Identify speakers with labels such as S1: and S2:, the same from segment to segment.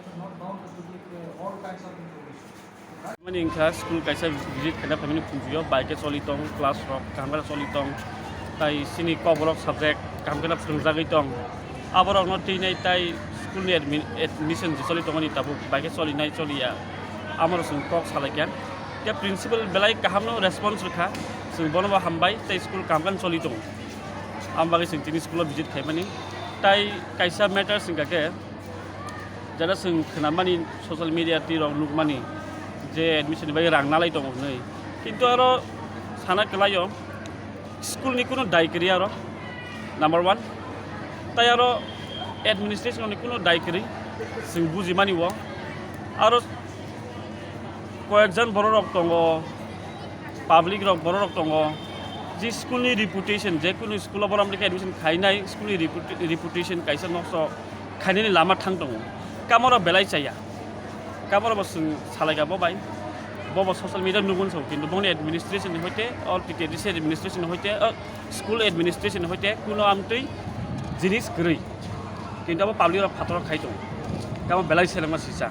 S1: are not bound to give all kinds of information.
S2: Mani ingka school kaisa visit kada family punjuyo bike solitong class rock kamera solitong tai sini cover subject kamera sungjagi tong aborok no tinai tai school ni admission solitong ni tabu bike soli nai solia amar sung kok salaikan ya principal belai kahamno response rekha sung bonoba hambai tai school kamkan solitong ambagi sing tini school visit khaimani tai kaisa matter singka ke jara sung khnamani social media ti rok nukmani যে admission by রাং নালাই দङ नै কিন্তু আरो সানা কলাयो school नि কোনো দায় করি আरो number 1 তাই আरो administration नि কোনো দায় করি जों বুজি মানিও আरो কয়েকজন বড় রক দङ পাবলিক রক বড় রক দङ যে স্কুল नि রিপুটেশন যে কোনো স্কুল বড় আমলিকে এডমিশন খাইনাই স্কুল नि রিপুটেশন কাইসা নষ্ট খাইনানি লামা থাং দङ কামরা বেলাই চাইয়া কামরা বস সালাইগা বাই বব সোশ্যাল মিডিয়া নুগুন সব কিন্তু বনি এডমিনিস্ট্রেশন হইতে অল টিটিডিসি এডমিনিস্ট্রেশন হইতে স্কুল এডমিনিস্ট্রেশন হইতে কোনো আমতৈ জিনিস গরৈ কিন্তু আবার পাবলিক ফাতর খাইতো কাম বেলাই সেলামা সিসা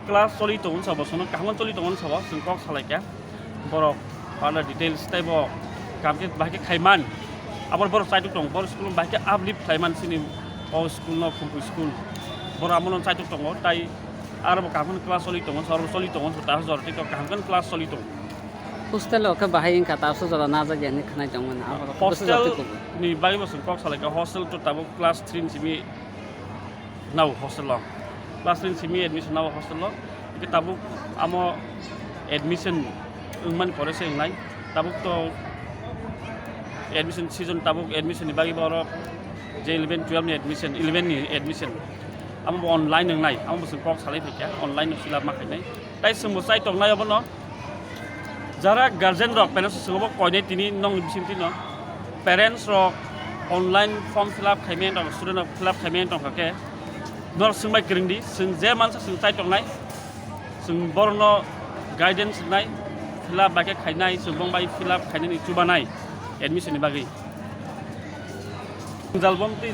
S2: ক্লাস চলি তখন সব সন কামন চলি তখন সব সিংকক সালাইকা বড় পার্লার ডিটেইলস টাইপ কামকে বাকি খাইমান আবার বড় সাইট দং বড় স্কুল বাকি আপলিফ খাইমান সিনি অ স্কুল ন খুমপুই স্কুল বড় আমন সাইট দং তাই আর কামন ক্লাস চলি তখন সর্ব চলি তখন তা জরতি তো কামন ক্লাস চলি তখন
S3: hostel ka bahayin ka taso jara na ja gani khana jangman
S2: hostel ni bai bos kok salaka hostel to tabo class 3 simi now hostel lo class 3 simi admission now hostel lo ke tabo amo admission man pore se nai tabo to admission season tabo admission ni bagi boro je 11 12 ni admission 11 ni admission amo online nai amo bos kok salai phika online fill up ma khai tai sum sai tong nai obo no যারা guardian রক parents সঙ্গে কয়নে তিনি নং বিসিমতি ন parents রক online form fill up খাইমেন দं স্টুডেন্ট ফিল আপ খাইমেন दं কাকে নর সঙ্গাই গরিংদি जों যে মানসা जों চাই दंनाय जों बरन गाइडेंस नाय फिल आप बाके खाइनाय जों बंबाय फिल आप खाइनाय चुबानाय एडमिशन नि बागै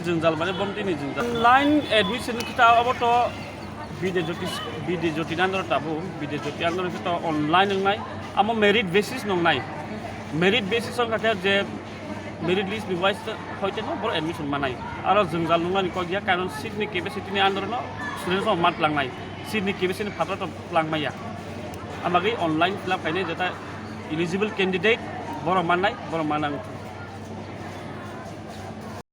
S2: जोंजाल माने बमति नि जोंजाल ऑनलाइन एडमिशन खिता अबत बिदे ज्योति आन्दर ताबो बिदे ज्योति आन्दर खिता ऑनलाइन नंनाय आमो मेरिट बेसिस नंनाय मेरिट बेसिस संगाथे जे मेरिट लिस्ट डिवाइस होइते न बर एडमिशन मानाय आरो जोंजाल नंनानि को गया कारण सीट नि कैपेसिटी नि आन्दर न स्टूडेंट्स मात लांनाय सीट नि कैपेसिटी फात्र तो लांमाया आमागै ऑनलाइन फिल अप खाइनाय जेता एलिजिबल कैंडिडेट बर माननाय बर मानां